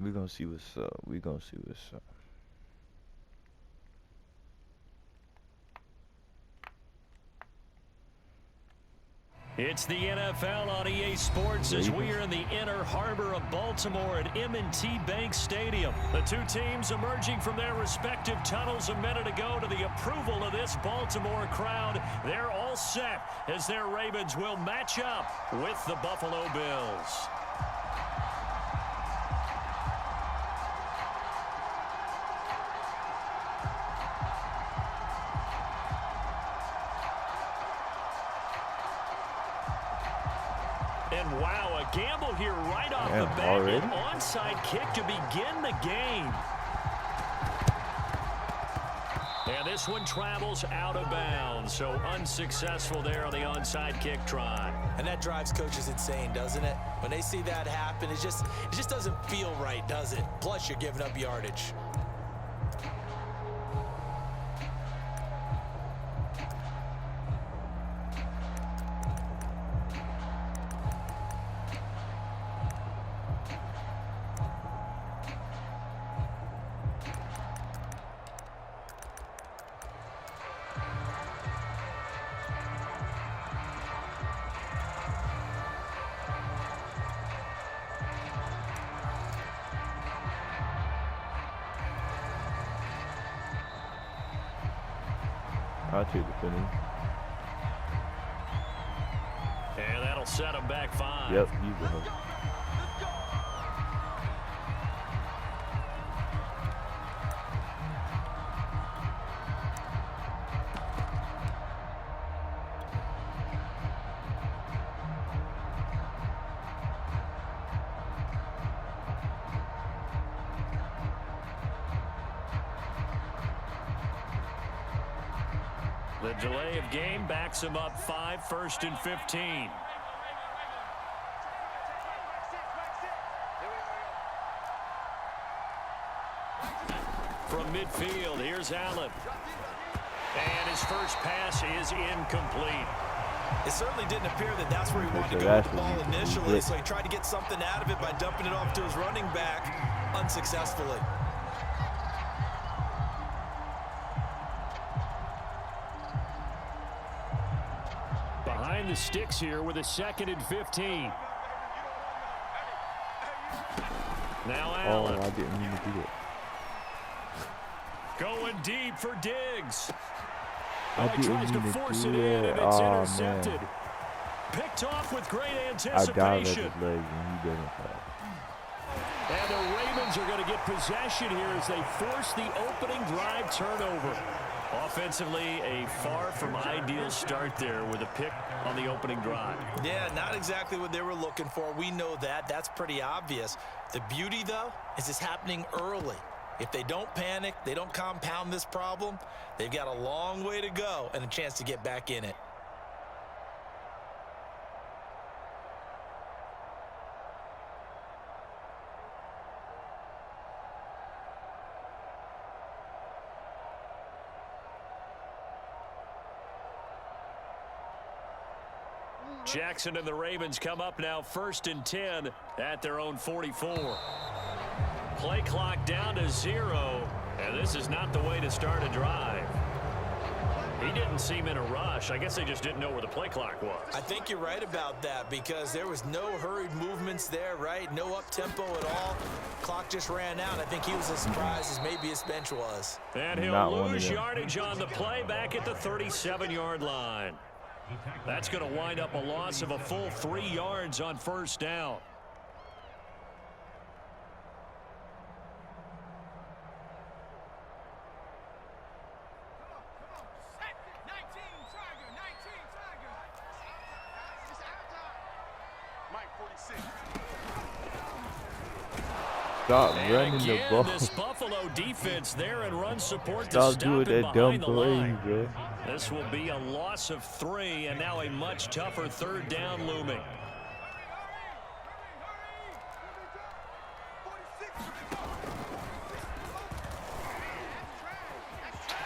We gonna see what's up. We gonna see what's up. It's the NFL on EA Sports as we are in the inner harbor of Baltimore at M&T Bank Stadium. The two teams emerging from their respective tunnels a minute ago to the approval of this Baltimore crowd. They're all set as their Ravens will match up with the Buffalo Bills. And wow, a gamble here right off the bat. An onside kick to begin the game. And this one travels out of bounds, so unsuccessful there on the onside kick try. And that drives coaches insane, doesn't it? When they see that happen, it just doesn't feel right, does it? Plus, you're giving up yardage. I'll take the penny. And that'll set him back 5. Yep, you go. The delay of game backs him up 5, 1st and 15. From midfield, here's Allen. And his first pass is incomplete. It certainly didn't appear that that's where he wanted to go with the ball initially, so he tried to get something out of it by dumping it off to his running back unsuccessfully. Behind the sticks here with a 2nd and 15. Now Allen. Oh, I didn't mean to do it. Going deep for Diggs. I He tries to force it in, and it's intercepted. Man. Picked off with great I dived anticipation. at his legs and he didn't fall. And the Ravens are going to get possession here as they force the opening drive turnover. Offensively, a far from ideal start there with a pick on the opening drive. Yeah, not exactly what they were looking for. We know that. That's pretty obvious. The beauty, though, is it's happening early. If they don't panic, they don't compound this problem, they've got a long way to go and a chance to get back in it. Jackson and the Ravens come up now 1st and 10 at their own 44. Play clock down to 0, and this is not the way to start a drive. He didn't seem in a rush. I guess they just didn't know where the play clock was. I think you're right about that because there was no hurried movements there, right? No up-tempo at all. Clock just ran out. I think he was as surprised as maybe his bench was. And he'll lose yardage on the play back at the 37-yard line. That's going to wind up a loss of a full 3 yards on 1st down. Stop running the ball. This Buffalo defense there and run support to Stop doing that dumb play, bro. This will be a loss of 3, and now a much tougher 3rd down looming.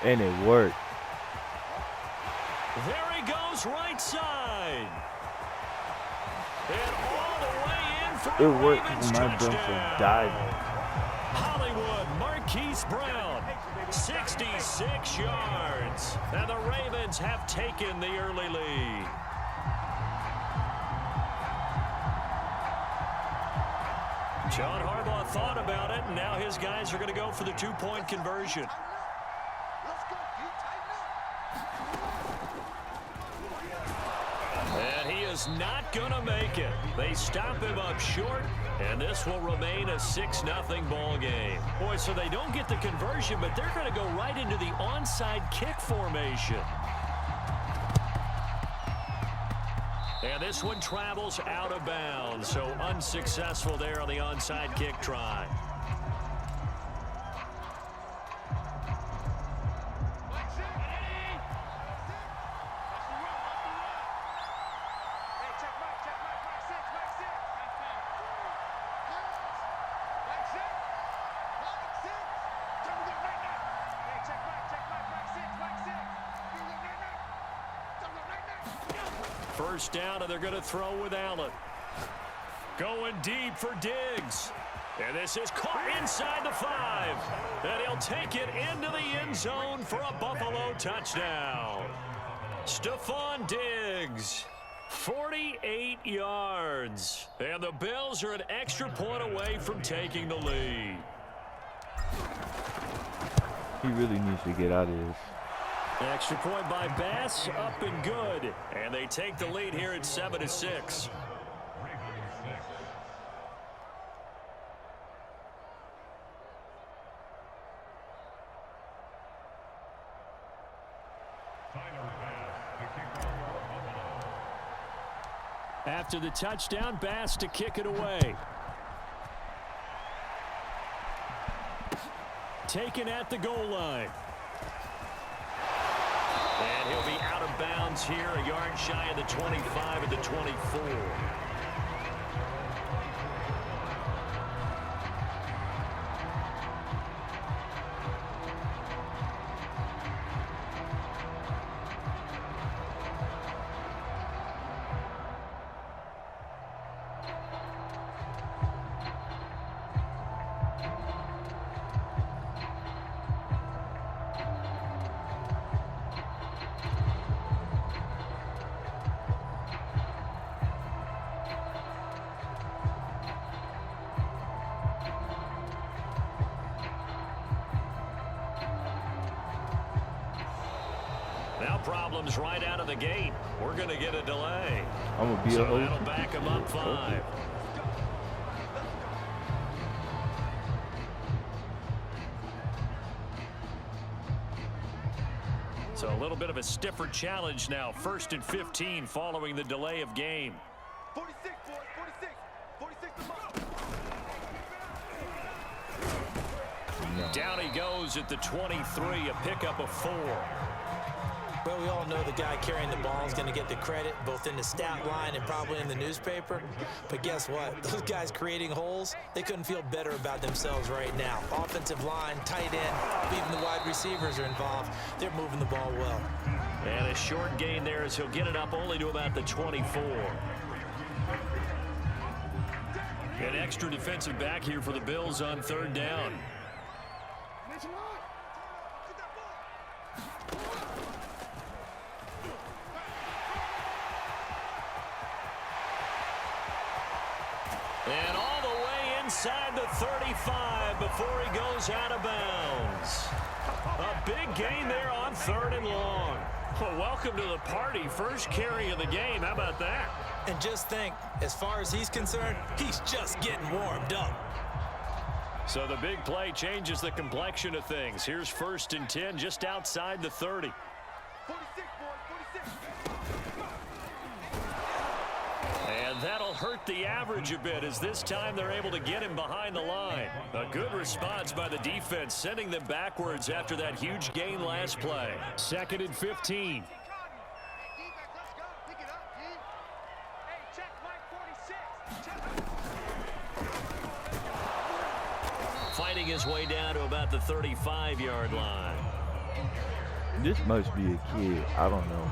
And it worked. There he goes, right side. And all the way in for It worked Ravens when my dumb touchdown. for diving. Hollywood, Marquise Brown, 66 yards. And the Ravens have taken the early lead. John Harbaugh thought about it, and now his guys are going to go for the two-point conversion. And he is not going to make it. They stop him up short, and this will remain a 6-0 ball game. Boy, so they don't get the conversion, but they're going to go right into the onside kick formation. And this one travels out of bounds, so unsuccessful there on the onside kick try. First down, and they're going to throw with Allen. Going deep for Diggs. And this is caught inside the 5. And he'll take it into the end zone for a Buffalo touchdown. Stephon Diggs, 48 yards. And the Bills are an extra point away from taking the lead. He really needs to get out of this. Extra point by Bass, up and good. And they take the lead here at 7-6. After the touchdown, Bass to kick it away. Taken at the goal line. And he'll be out of bounds here, a yard shy of the 25 at the 24. Now problems right out of the gate. We're going to get a delay. I'm going to be a host. That'll back him up 5. So a little bit of a stiffer challenge now. 1st and 15 following the delay of game. 46, boys, 46. 46 to mark. No. Down he goes at the 23, a pickup of 4. Well, we all know the guy carrying the ball is going to get the credit, both in the stat line and probably in the newspaper. But guess what? Those guys creating holes, they couldn't feel better about themselves right now. Offensive line, tight end, even the wide receivers are involved. They're moving the ball well. And a short gain there as he'll get it up only to about the 24. An extra defensive back here for the Bills on 3rd down. And all the way inside the 35 before he goes out of bounds. A big gain there on 3rd and long. Well, welcome to the party. First carry of the game. How about that? And just think, as far as he's concerned, he's just getting warmed up. So the big play changes the complexion of things. Here's 1st and 10 just outside the 30. 46, boys, 46. And that'll hurt the average a bit as this time they're able to get him behind the line. A good response by the defense, sending them backwards after that huge gain last play. 2nd and 15. Fighting his way down to about the 35-yard line. This must be a kid. I don't know.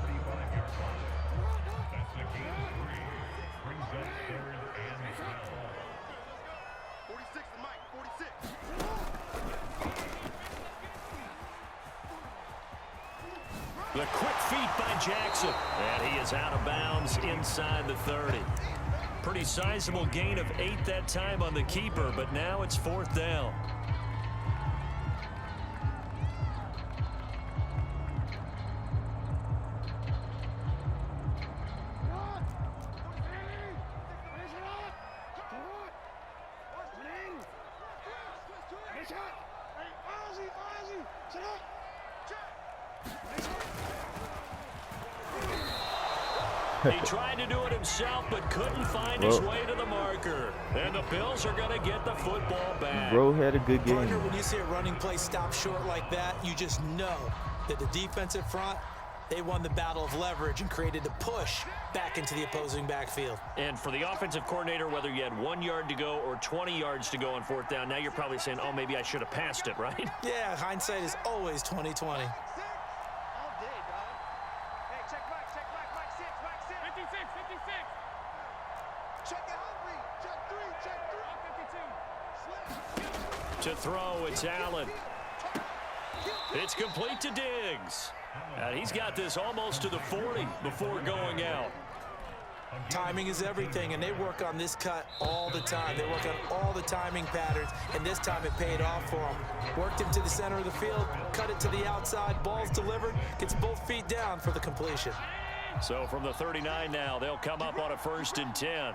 The quick feet by Jackson. And he is out of bounds inside the 30. Pretty sizable gain of 8 that time on the keeper, but now it's 4th down. He tried to do it himself, but couldn't find his way to the marker. And the Bills are going to get the football back. Bro had a good game. Partner, when you see a running play stop short like that, you just know that the defensive front, they won the battle of leverage and created a push back into the opposing backfield. And for the offensive coordinator, whether you had 1 yard to go or 20 yards to go on 4th down, now you're probably saying, oh, maybe I should have passed it, right? Yeah, hindsight is always 20/20. To throw, it's Allen. It's complete to Diggs. And he's got this almost to the 40 before going out. Timing is everything, and they work on this cut all the time. They work on all the timing patterns, and this time it paid off for them. Worked him to the center of the field, cut it to the outside, ball's delivered, gets both feet down for the completion. So from the 39 now, they'll come up on a 1st and 10.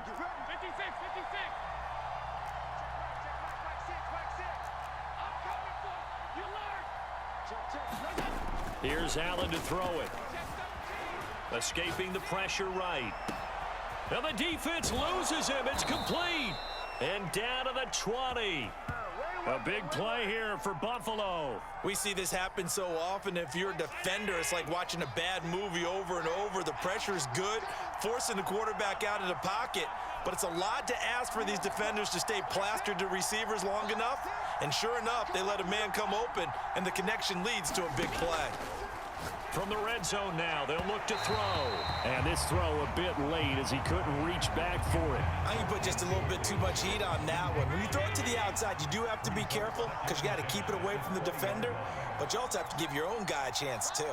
Here's Allen to throw it. Escaping the pressure right. And the defense loses him. It's complete. And down to the 20. A big play here for Buffalo. We see this happen so often. If you're a defender, it's like watching a bad movie over and over. The pressure is good, forcing the quarterback out of the pocket. But it's a lot to ask for these defenders to stay plastered to receivers long enough. And sure enough, they let a man come open, and the connection leads to a big play. From the red zone now, they'll look to throw. And this throw a bit late as he couldn't reach back for it. I think you put just a little bit too much heat on that one. When you throw it to the outside, you do have to be careful because you got to keep it away from the defender. But you also have to give your own guy a chance, too.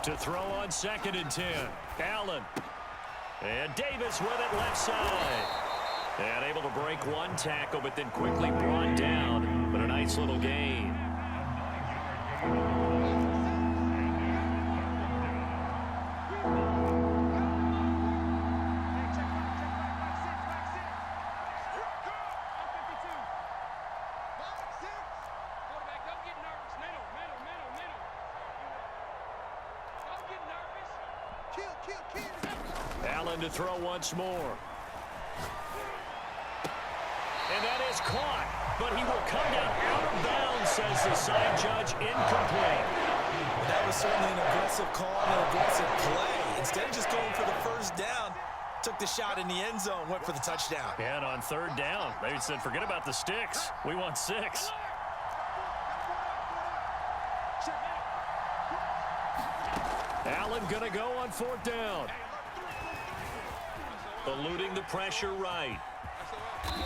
To throw on 2nd and 10. Allen. And Davis with it left side. And able to break one tackle, but then quickly brought down. But a nice little gain. Allen to throw once more. And that is caught, but he will come down out of bounds, says the side judge, incomplete. That was certainly an aggressive call and an aggressive play. Instead of just going for the 1st down, took the shot in the end zone, went for the touchdown. And on 3rd down, they said, forget about the sticks. We want 6. Allen gonna go on 4th down. Eluding the pressure right.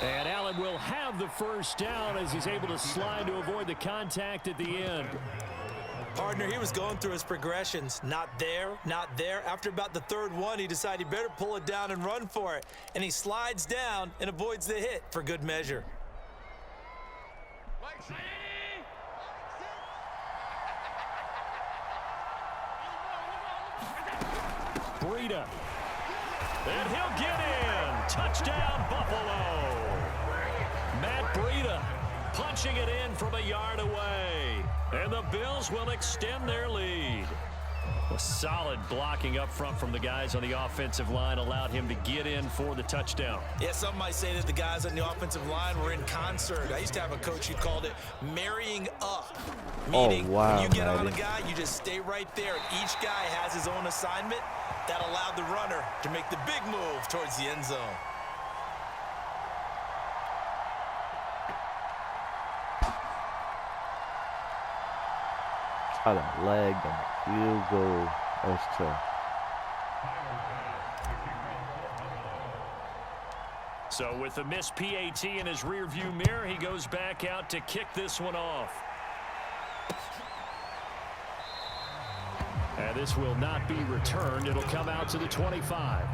And Allen will have the 1st down as he's able to slide to avoid the contact at the end. Partner, he was going through his progressions. Not there, not there. After about the 3rd one, he decided he better pull it down and run for it. And he slides down and avoids the hit for good measure. Breida. And he'll get in. Touchdown, Buffalo. Matt Breida punching it in from a yard away. And the Bills will extend their lead. A solid blocking up front from the guys on the offensive line allowed him to get in for the touchdown. Yeah, some might say that the guys on the offensive line were in concert. I used to have a coach who called it marrying up. Meaning, when you get on a guy, you just stay right there. And each guy has his own assignment. That allowed the runner to make the big move towards the end zone. I got lagged on the field goal. That's tough. So with the missed PAT in his rearview mirror, he goes back out to kick this one off. And this will not be returned. It'll come out to the 25.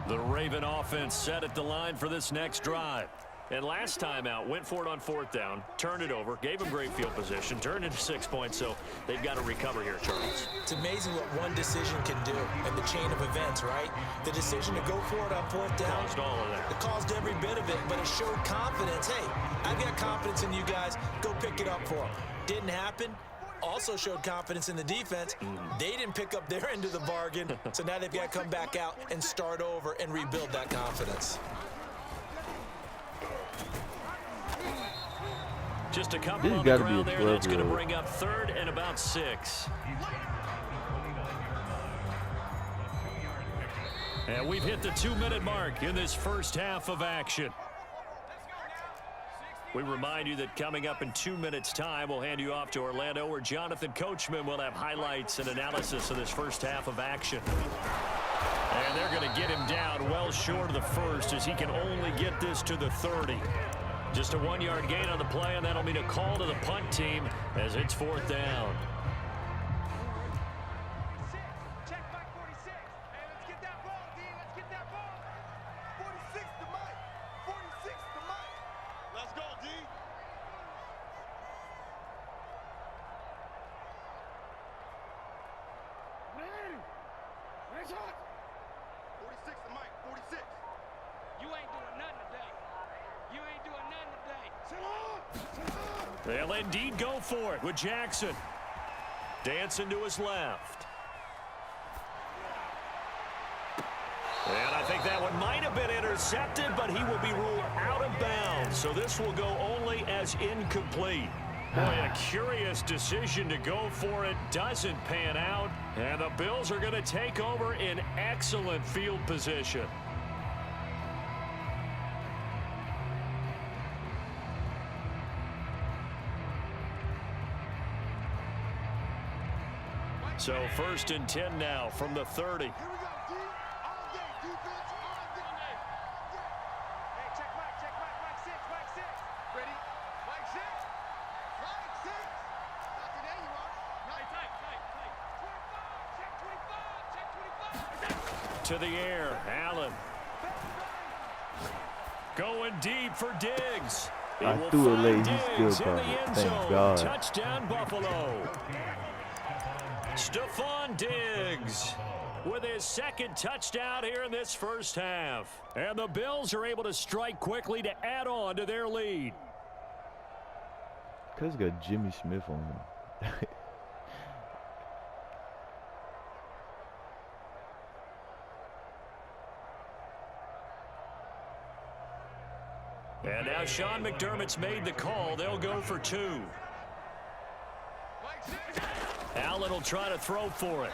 The Raven offense set at the line for this next drive. And last time out, went for it on 4th down, turned it over, gave them great field position, turned into 6 points, so they've got to recover here, Charles. It's amazing what one decision can do in the chain of events, right? The decision to go for it on 4th down. Caused all of that. It caused every bit of it, but it showed confidence. Hey, I've got confidence in you guys. Go pick it up for them. Didn't happen. Also showed confidence in the defense. They didn't pick up their end of the bargain, so now they've got to come back out and start over and rebuild that confidence. Just a couple on the ground there. That's going to bring up 3rd and about 6. And we've hit the 2-minute mark in this first half of action. We remind you that coming up in 2 minutes' time, we'll hand you off to Orlando, where Jonathan Coachman will have highlights and analysis of this first half of action. And they're going to get him down well short of the first, as he can only get this to the 30. Just a 1-yard gain on the play, and that'll mean a call to the punt team as it's 4th down. Check back 46. Hey, let's get that ball, D. Let's get that ball. 46 to Mike. 46 to Mike. Let's go, D. Nice hot. 46 to Mike. 46. You ain't doing nothing today. You ain't doing nothing today. Sit on! They'll indeed go for it with Jackson. Dancing to his left. And I think that one might have been intercepted, but he will be ruled out of bounds. So this will go only as incomplete. Boy, a curious decision to go for it. Doesn't pan out. And the Bills are going to take over in excellent field position. So 1st and 10 now from the 30. Here we go, D. All day. Defense, all day. Hey, check Mike. Check Mike. Mike 6. Mike 6. Ready? Mike 6. Mike 6. Not today, you are. Night, tight. 25. Check 25. Check 25. To the air, Allen. Going deep for Diggs. I threw it late, he still caught it. Thank God. Touchdown, Buffalo. Stephon Diggs with his 2nd touchdown here in this first half. And the Bills are able to strike quickly to add on to their lead. Cuz got Jimmy Smith on him. And now Sean McDermott's made the call. They'll go for 2. Allen will try to throw for it.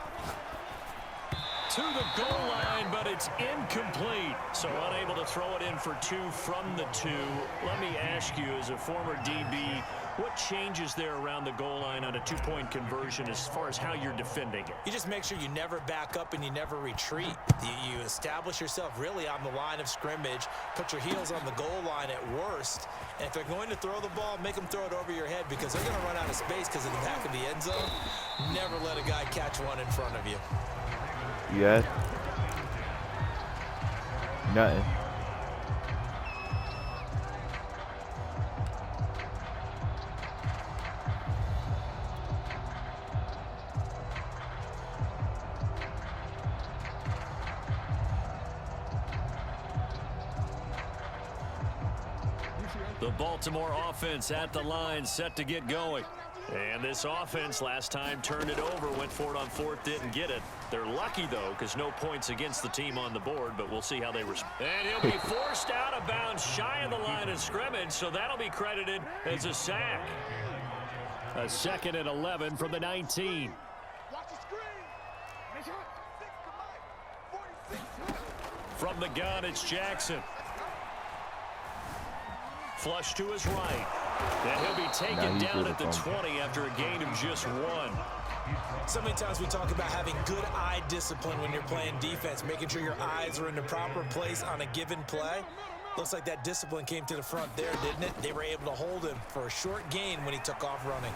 To the goal line, but it's incomplete. So unable to throw it in for 2 from the 2. Let me ask you, as a former DB, what changes there around the goal line on a 2-point conversion as far as how you're defending it? You just make sure you never back up and you never retreat. You establish yourself really on the line of scrimmage, put your heels on the goal line at worst, and if they're going to throw the ball, make them throw it over your head, because they're going to run out of space because of the back of the end zone. Never let a guy catch one in front of you. Yeah. Nothing. The Baltimore offense at the line, set to get going. And this offense last time turned it over, went for it on 4th, didn't get it. They're lucky, though, because no points against the team on the board, but we'll see how they respond. And he'll be forced out of bounds shy of the line of scrimmage, so that'll be credited as a sack. A 2nd and 11 from the 19. Watch the screen. From the gun, it's Jackson. Flush to his right. And he'll be taken down at the 20 after a gain of just 1. So many times we talk about having good eye discipline when you're playing defense, making sure your eyes are in the proper place on a given play. Looks like that discipline came to the front there, didn't it? They were able to hold him for a short gain when he took off running.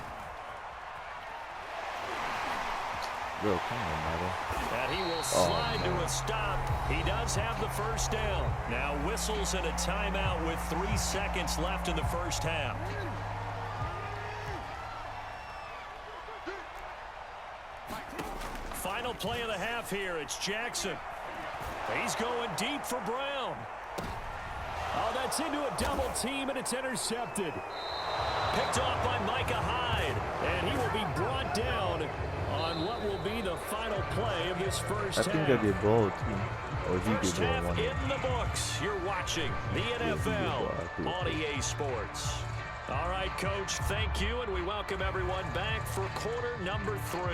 Bro, come on, Madden. And he will slide to a stop. He does have the first down. Now whistles and a timeout with 3 seconds left in the first half. Final play of the half here. It's Jackson. He's going deep for Brown. Oh, that's into a double team, and it's intercepted. Picked off by Micah Hyde, and he will be brought down on what will be the final play of this first half. I think that'd be a ball team. Or he First could half one. in the books. You're watching the NFL on EA Sports. All right, Coach, thank you, and we welcome everyone back for quarter number 3.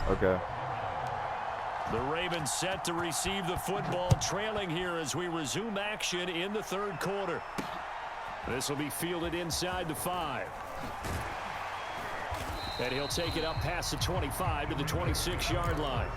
Okay. The Ravens set to receive the football, trailing here as we resume action in the third quarter. This will be fielded inside the 5. And he'll take it up past the 25 to the 26-yard line.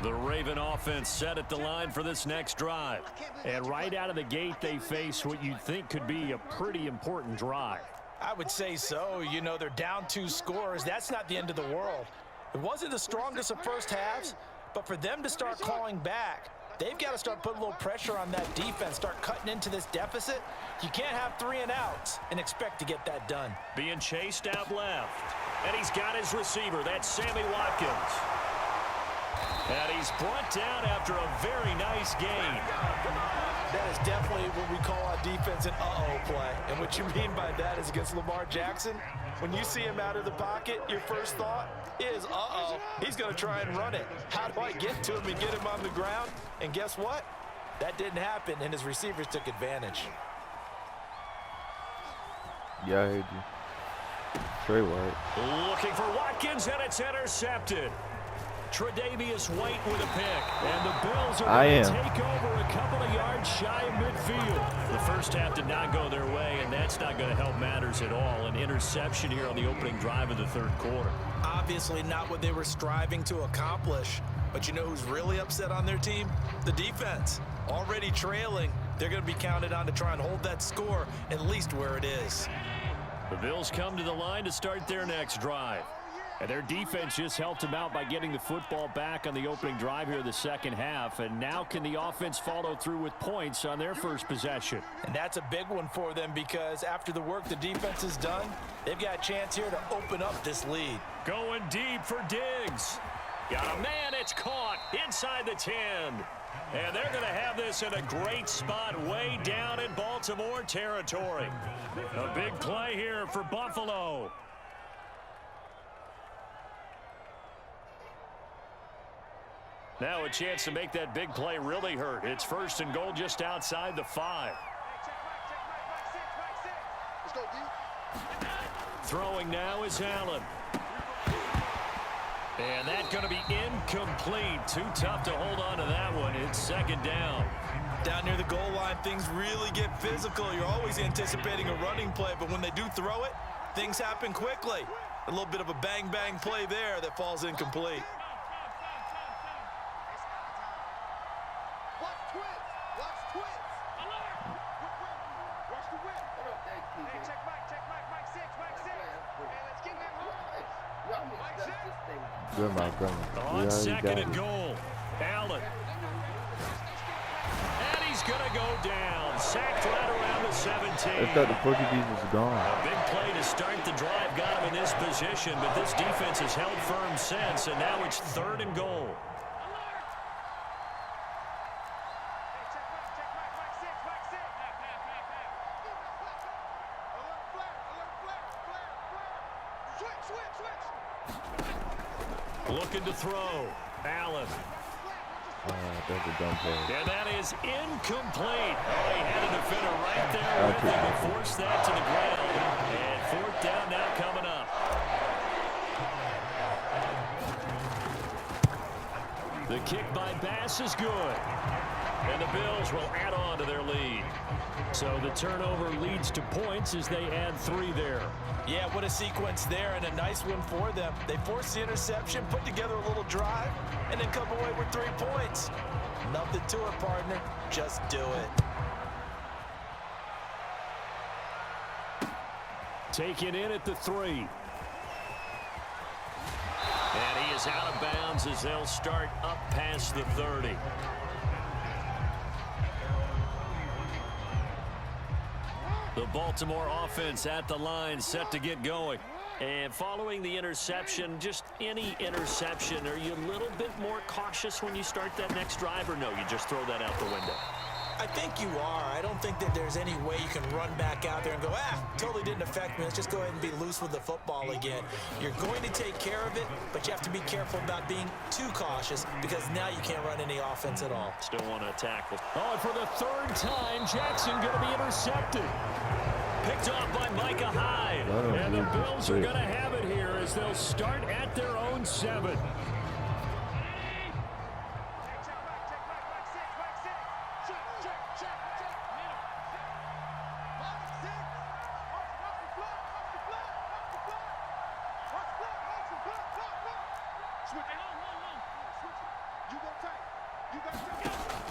The Raven offense set at the line for this next drive. And right out of the gate, they face what you'd think could be a pretty important drive. I would say so. You know, they're down 2 scores. That's not the end of the world. It wasn't the strongest of first halves, but for them to start calling back, they've got to start putting a little pressure on that defense, start cutting into this deficit. You can't have 3 and outs and expect to get that done. Being chased out left. And he's got his receiver. That's Sammy Watkins. And he's brought down after a very nice gain. That is definitely what we call on defense an uh-oh play. And what you mean by that is against Lamar Jackson, when you see him out of the pocket, your first thought is, uh-oh, he's going to try and run it. How do I get to him and get him on the ground? And guess what? That didn't happen, and his receivers took advantage. Yeah, I heard you. Trey White. Looking for Watkins, and it's intercepted. Tre'Davious White with a pick, and the Bills are going to take over a couple of yards shy of midfield. The first half did not go their way, and that's not going to help matters at all. An interception here on the opening drive of the third quarter. Obviously not what they were striving to accomplish, but you know who's really upset on their team? The defense. Already trailing, they're going to be counted on to try and hold that score at least where it is. The Bills come to the line to start their next drive. And their defense just helped them out by getting the football back on the opening drive here in the second half. And now can the offense follow through with points on their first possession? And that's a big one for them because after the work the defense has done, they've got a chance here to open up this lead. Going deep for Diggs. Got a man, it's caught inside the 10. And they're going to have this in a great spot way down in Baltimore territory. A big play here for Buffalo. Now a chance to make that big play really hurt. It's 1st and goal just outside the 5. Let's go, D. Throwing now is Allen. And that's going to be incomplete. Too tough to hold on to that one. It's 2nd down. Down near the goal line, things really get physical. You're always anticipating a running play, but when they do throw it, things happen quickly. A little bit of a bang-bang play there that falls incomplete. Good, my brother. On 2nd and goal, Allen. And he's going to go down. Sacked right around the 17. I thought the Portuguese was gone. A big play to start the drive got him in this position, but this defense has held firm since, and now it's 3rd and goal. Looking to throw. Allen. That's a dumb play. And that is incomplete. Oh, he had a defender right there with him to force that to the ground. And fourth down now coming up. The kick by Bass is good. And the Bills will add on to their lead. So the turnover leads to points as they add 3 there. Yeah, what a sequence there, and a nice one for them. They forced the interception, put together a little drive, and then come away with 3 points. Nothing to it, partner. Just do it. Taken in at the 3. And he is out of bounds as they'll start up past the 30. The Baltimore offense at the line, set to get going. And following the interception, just any interception, are you a little bit more cautious when you start that next drive, or no, you just throw that out the window? I think you are. I don't think that there's any way you can run back out there and go, totally didn't affect me. Let's just go ahead and be loose with the football again. You're going to take care of it, but you have to be careful about being too cautious because now you can't run any offense at all. Still want to tackle. Oh, and for the 3rd time, Jackson going to be intercepted. Picked off by Micah Hyde. And the Bills are going to have it here as they'll start at their own 7.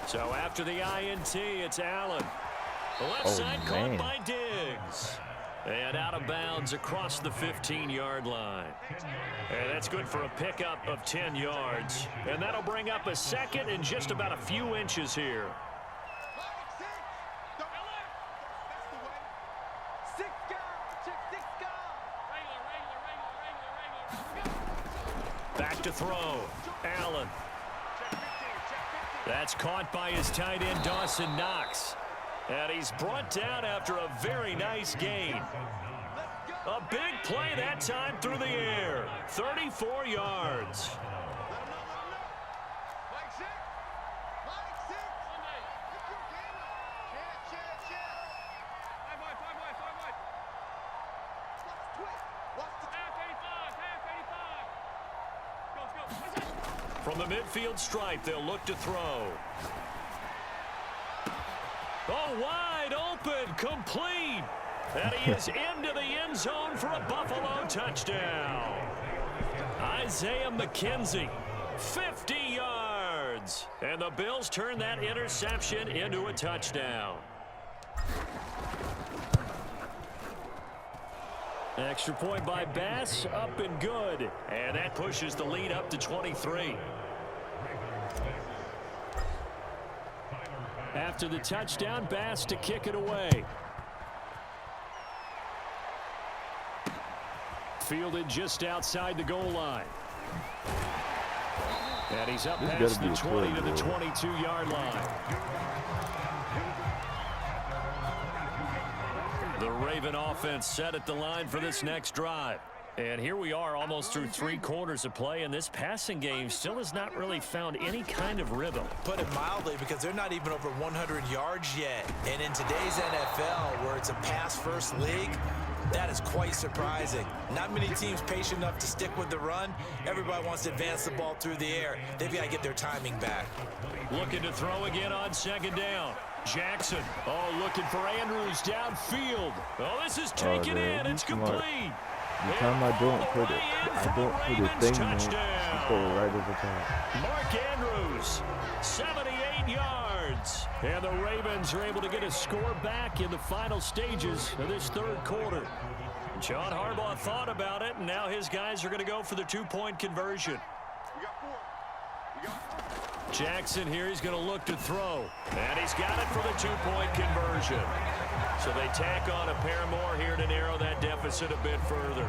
So after the INT, it's Allen. The left side caught by Diggs. And out of bounds across the 15-yard line. And that's good for a pickup of 10 yards. And that'll bring up a 2nd and just about a few inches here. Back to throw. Allen. That's caught by his tight end, Dawson Knox. And he's brought down after a very nice gain. A big play that time through the air. 34 yards. From the midfield stripe, they'll look to throw. Oh, wide open, complete. And he is into the end zone for a Buffalo touchdown. Isaiah McKenzie, 50 yards. And the Bills turn that interception into a touchdown. Extra point by Bass, up and good. And that pushes the lead up to 23. After the touchdown, Bass to kick it away. Fielded just outside the goal line. And he's up past the 20 to the 22-yard line. The Raven offense set at the line for this next drive. And here we are almost through 3 quarters of play, and this passing game still has not really found any kind of rhythm. Put it mildly, because they're not even over 100 yards yet. And in today's NFL, where it's a pass-first league, that is quite surprising. Not many teams patient enough to stick with the run. Everybody wants to advance the ball through the air. They've got to get their timing back. Looking to throw again on 2nd down. Jackson, looking for Andrews downfield. Oh, this is taken in. It's complete. The time I don't put it thing, man, throw it right over top. Mark Andrews, 78 yards. And the Ravens are able to get a score back in the final stages of this 3rd quarter. John Harbaugh thought about it, and now his guys are going to go for the 2-point conversion. Jackson here, he's going to look to throw. And he's got it for the 2-point conversion. So they tack on a pair more here to narrow that deficit a bit further.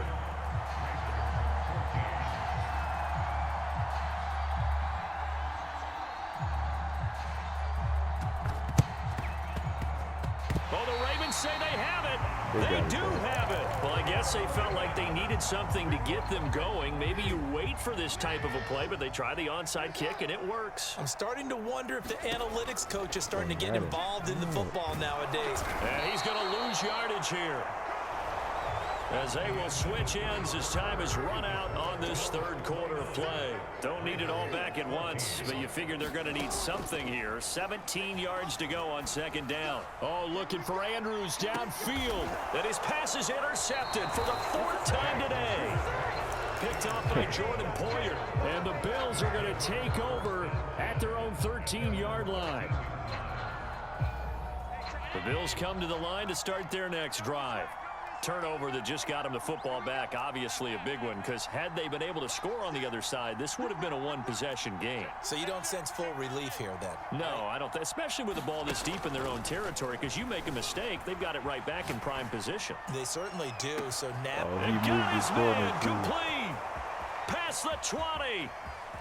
Oh, the Ravens say they have it. They do have it. Well, I guess they felt like they needed something to get them going. Maybe you wait for this type of a play, but they try the onside kick, and it works. I'm starting to wonder if the analytics coach is starting to get involved in the football nowadays. And he's going to lose yardage here, as they will switch ends as time is run out on this third quarter of play. Don't need it all back at once, but you figure they're going to need something here. 17 yards to go on second down. Oh, looking for Andrews downfield. And his pass is intercepted for the fourth time today. Picked off by Jordan Poyer. And the Bills are going to take over at their own 13-yard line. The Bills come to the line to start their next drive. Turnover that just got him the football back, obviously a big one, because had they been able to score on the other side, this would have been a one-possession game. So you don't sense full relief here then? No, I don't, especially with the ball this deep in their own territory, because you make a mistake, they've got it right back in prime position. They certainly do, so now... And guys, man, complete! Past the 20!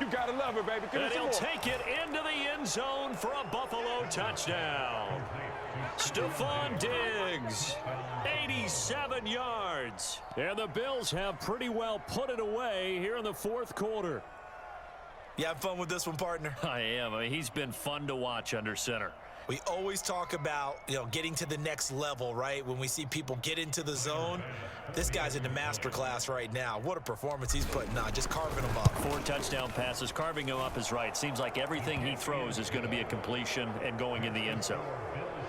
You gotta love it, baby. And he'll take it into the end zone for a Buffalo touchdown. Stephon Diggs, 87 yards. And the Bills have pretty well put it away here in the fourth quarter. You have fun with this one, partner? I am. I mean, he's been fun to watch under center. We always talk about, getting to the next level, right? When we see people get into the zone, this guy's in the master class right now. What a performance he's putting on, just carving them up. 4 touchdown passes, carving him up is right. Seems like everything he throws is going to be a completion and going in the end zone.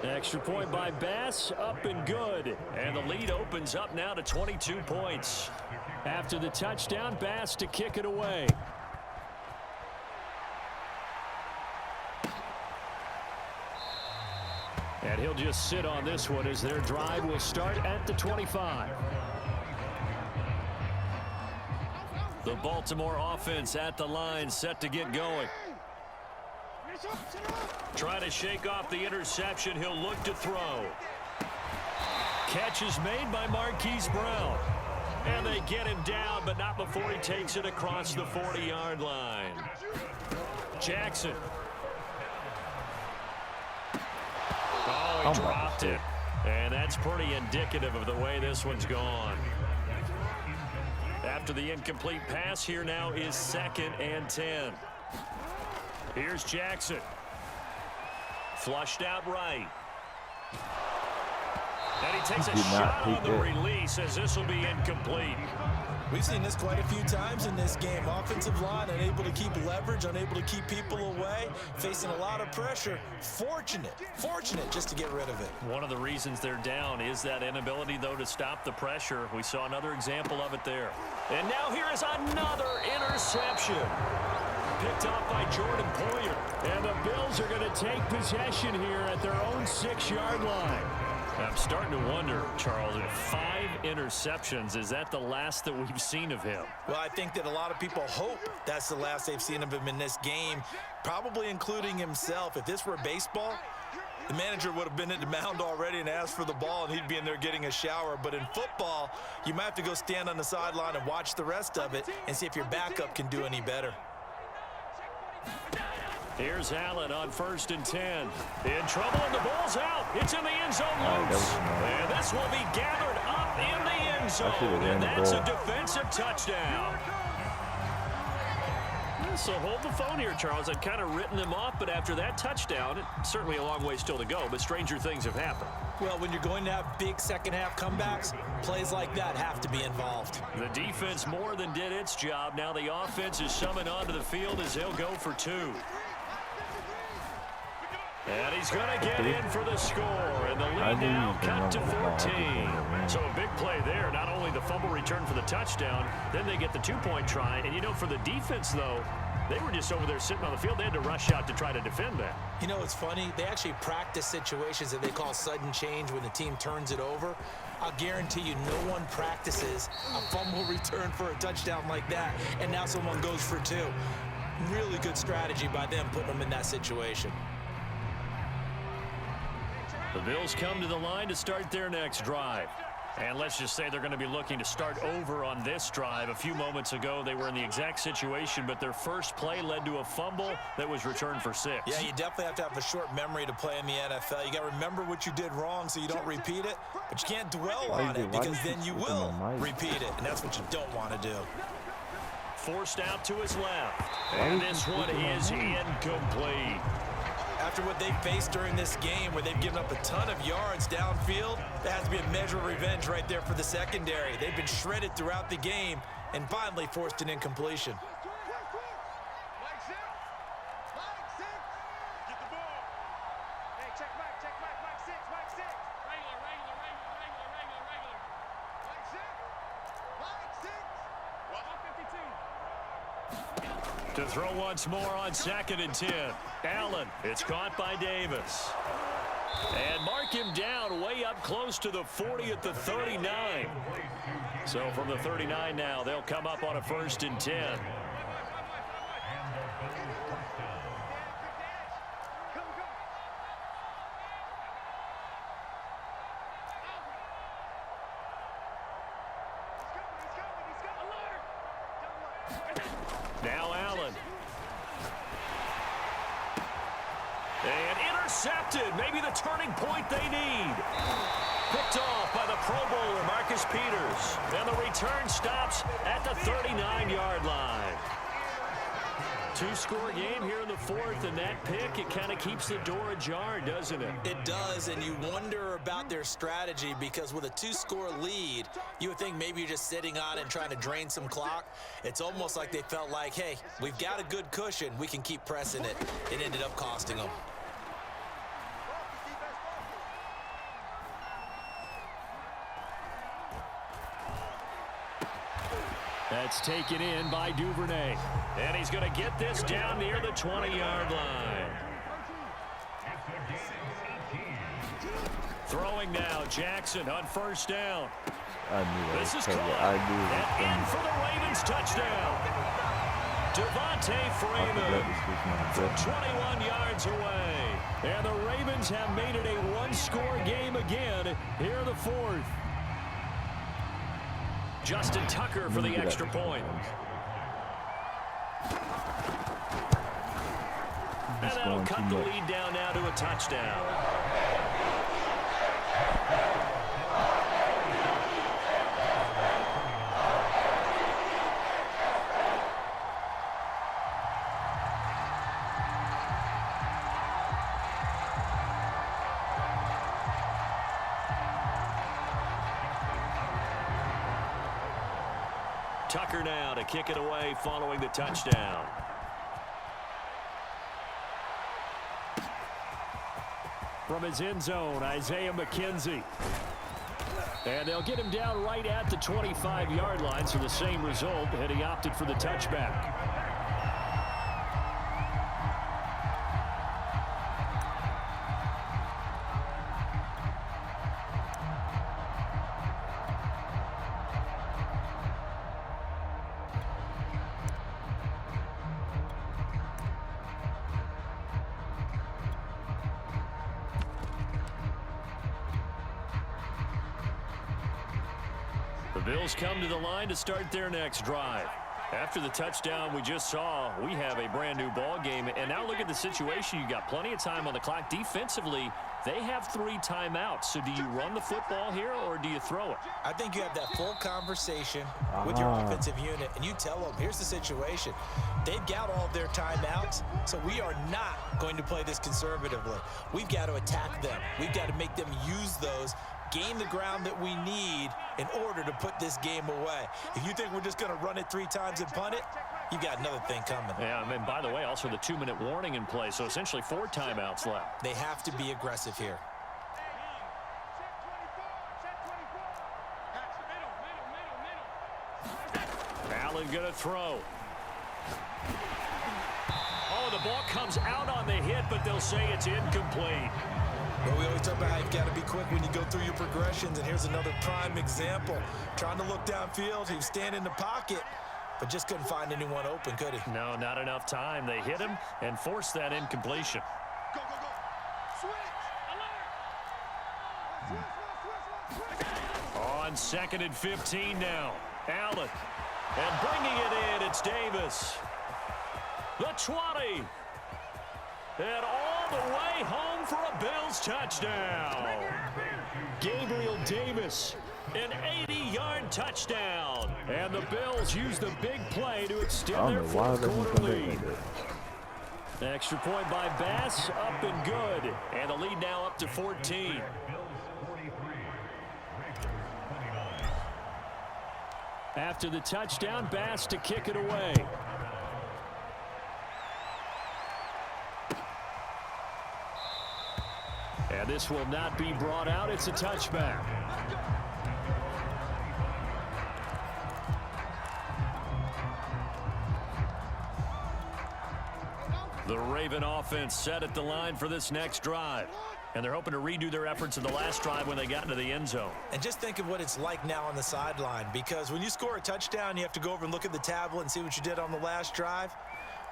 Extra point by Bass, up and good. And the lead opens up now to 22 points. After the touchdown, Bass to kick it away. And he'll just sit on this one as their drive will start at the 25. The Baltimore offense at the line, set to get going. Trying to shake off the interception. He'll look to throw. Catch is made by Marquise Brown. And they get him down, but not before he takes it across the 40-yard line. Jackson. Oh, he dropped it. And that's pretty indicative of the way this one's gone. After the incomplete pass, here now is 2nd and 10. Here's Jackson. Flushed out right. And he takes a shot on the release as this will be incomplete. We've seen this quite a few times in this game. Offensive line unable to keep leverage, unable to keep people away, facing a lot of pressure. Fortunate just to get rid of it. One of the reasons they're down is that inability, though, to stop the pressure. We saw another example of it there. And now here is another interception. Picked off by Jordan Poyer. And the Bills are going to take possession here at their own 6-yard line. I'm starting to wonder, Charles, 5 interceptions, is that the last that we've seen of him? Well, I think that a lot of people hope that's the last they've seen of him in this game, probably including himself. If this were baseball, the manager would have been at the mound already and asked for the ball, and he'd be in there getting a shower. But in football, you might have to go stand on the sideline and watch the rest of it and see if your backup can do any better. Here's Allen on 1st and 10. In trouble, and the ball's out. It's in the end zone loose. And this will be gathered up in the end zone. And that's a defensive touchdown. So hold the phone here, Charles. I'd kind of written them off, but after that touchdown, it's certainly a long way still to go, but stranger things have happened. Well, when you're going to have big second-half comebacks, plays like that have to be involved. The defense more than did its job. Now the offense is summoned onto the field as they'll go for 2. And he's going to get in for the score, and the lead now cut to 14. So a big play there. Not only the fumble return for the touchdown, then they get the 2-point try. And, for the defense, though, they were just over there sitting on the field. They had to rush out to try to defend that. It's funny. They actually practice situations that they call sudden change when the team turns it over. I'll guarantee you no one practices a fumble return for a touchdown like that, and now someone goes for 2. Really good strategy by them putting them in that situation. The Bills come to the line to start their next drive. And let's just say they're going to be looking to start over on this drive. A few moments ago, they were in the exact situation, but their first play led to a fumble that was returned for 6. Yeah, you definitely have to have a short memory to play in the NFL. You got to remember what you did wrong so you don't repeat it, but you can't dwell on it because then you will repeat it, and that's what you don't want to do. Forced out to his left, and this one is incomplete. After what they faced during this game where they've given up a ton of yards downfield, that has to be a measure of revenge right there for the secondary. They've been shredded throughout the game and finally forced an incompletion. To throw once more on 2nd and 10. Allen, it's caught by Davis. And mark him down way up close to the 40 at the 39. So from the 39 now, they'll come up on a 1st and 10. Now Allen. And intercepted. Maybe the turning point they need. Picked off by the Pro Bowler, Marcus Peters. And the return stops at the 39-yard line. 2-score game here in the 4th, and that pick, it kind of keeps the door ajar, doesn't it? It does, and you wonder about their strategy because with a 2-score lead, you would think maybe you're just sitting on it and trying to drain some clock. It's almost like they felt like, hey, we've got a good cushion. We can keep pressing it. It ended up costing them. That's taken in by Duvernay. And he's going to get this down near the 20-yard line. Throwing now, Jackson on 1st down. I knew that. This is I caught. knew And in that. for the Ravens touchdown. Devontae Freeman from 21 yards away. And the Ravens have made it a 1-score game again here in the 4th. Justin Tucker for the extra point. And that'll cut the lead down now to a touchdown. Tucker now to kick it away following the touchdown. From his end zone, Isaiah McKenzie. And they'll get him down right at the 25-yard line, so the same result, and he opted for the touchback. The Bills come to the line to start their next drive. After the touchdown we just saw, we have a brand new ball game. And now look at the situation. You got plenty of time on the clock. Defensively, they have 3 timeouts. So do you run the football here or do you throw it? I think you have that full conversation with your offensive unit, and you tell them, here's the situation. They've got all of their timeouts, so we are not going to play this conservatively. We've got to attack them. We've got to make them use those, gain the ground that we need in order to put this game away. If you think we're just going to run it 3 times and punt it, you've got another thing coming. Yeah, and by the way, also the 2-minute warning in play, so essentially 4 timeouts left. They have to be aggressive here. Allen going to throw. Oh, the ball comes out on the hit, but they'll say it's incomplete. Well, we always talk about how you've got to be quick when you go through your progressions, and here's another prime example. Trying to look downfield, he was standing in the pocket, but just couldn't find anyone open, could he? No, not enough time. They hit him and forced that incompletion. Go, go, go. Switch. Alert. Switch. On On 2nd and 15 now. Allen. And bringing it in, it's Davis. The 20. And all the way home for a Bills touchdown. Gabriel Davis, an 80-yard touchdown. And the Bills use the big play to extend their fourth-quarter lead. Extra point by Bass, up and good. And the lead now up to 14. After the touchdown, Bass to kick it away. And this will not be brought out. It's a touchback. The Raven offense set at the line for this next drive. And they're hoping to redo their efforts in the last drive when they got into the end zone. And just think of what it's like now on the sideline, because when you score a touchdown, you have to go over and look at the tablet and see what you did on the last drive.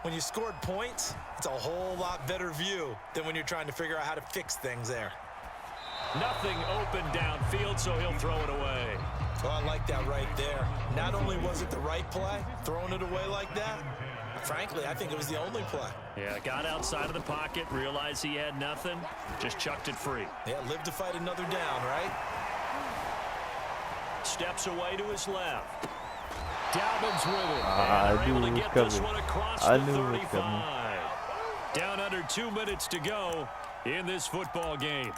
When you scored points, it's a whole lot better view than when you're trying to figure out how to fix things there. Nothing open downfield, so he'll throw it away. Well, I like that right there. Not only was it the right play, throwing it away like that, frankly, I think it was the only play. Yeah, got outside of the pocket, realized he had nothing, just chucked it free. Yeah, live to fight another down, right? Steps away to his left. Dobbins with it. I knew it was coming. I knew it was coming. Down under 2 minutes to go in this football game.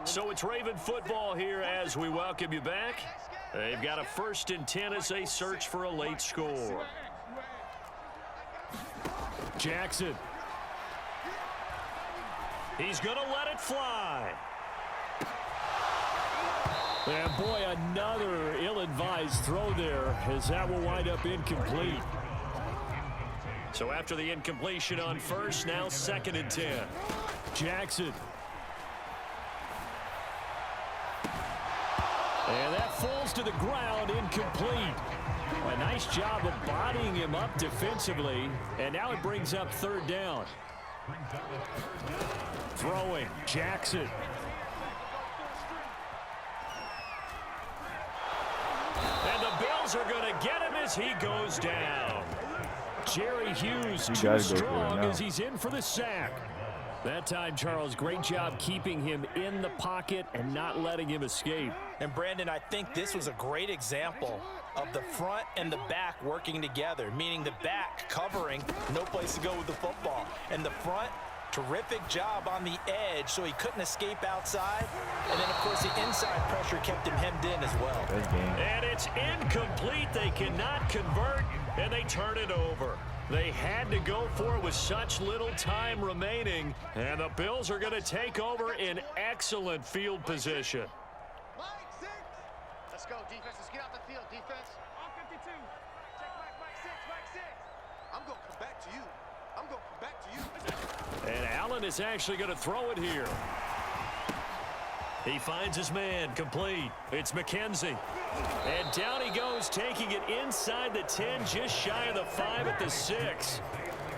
So it's Raven football here as we welcome you back. They've got a 1st and 10 as they search for a late score. Jackson. He's going to let it fly. And boy, another ill-advised throw there as that will wind up incomplete. So after the incompletion on 1st, now 2nd and 10. Jackson. And that falls to the ground, incomplete. A nice job of bodying him up defensively. And now it brings up 3rd down. Throwing, Jackson. And the Bills are going to get him as he goes down. Jerry Hughes too strong as he's in for the sack. That time, Charles, great job keeping him in the pocket and not letting him escape. And Brandon, I think this was a great example of the front and the back working together, meaning the back covering, no place to go with the football. And the front, terrific job on the edge so he couldn't escape outside. And then, of course, the inside pressure kept him hemmed in as well. And it's incomplete. They cannot convert, and they turn it over. They had to go for it with such little time remaining, and the Bills are going to take over in excellent field position. Let's go, defense. Let's get out the field, defense. On 52. Check back 6. I'm going to come back to you. I'm going to come back to you. And Allen is actually going to throw it here. He finds his man, complete. It's McKenzie. And down he goes, taking it inside the 10, just shy of the 5 at the 6.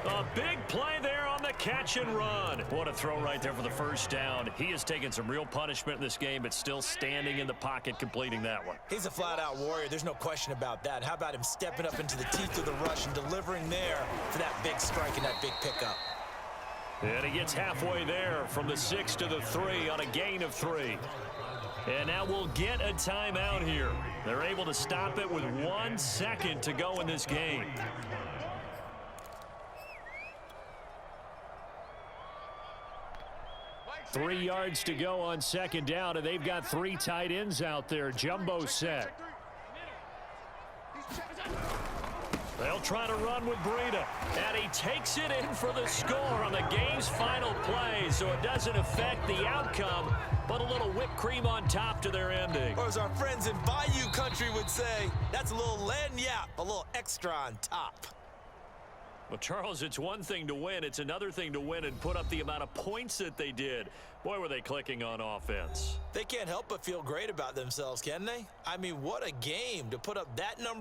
A big play there on the catch and run. What a throw right there for the 1st down. He has taken some real punishment in this game, but still standing in the pocket, completing that one. He's a flat-out warrior. There's no question about that. How about him stepping up into the teeth of the rush and delivering there for that big strike and that big pickup? And he gets halfway there from the 6 to the 3 on a gain of 3. And now we'll get a timeout here. They're able to stop it with 1 second to go in this game. Three yards to go on 2nd down, and they've got 3 tight ends out there. Jumbo set. They'll try to run with Breida. And he takes it in for the score on the game's final play, so it doesn't affect the outcome, but a little whipped cream on top to their ending. Or as our friends in Bayou country would say, that's a little lagniappe, a little extra on top. Well, Charles, it's one thing to win. It's another thing to win and put up the amount of points that they did. Boy, were they clicking on offense. They can't help but feel great about themselves, can they? I mean, what a game to put up that number.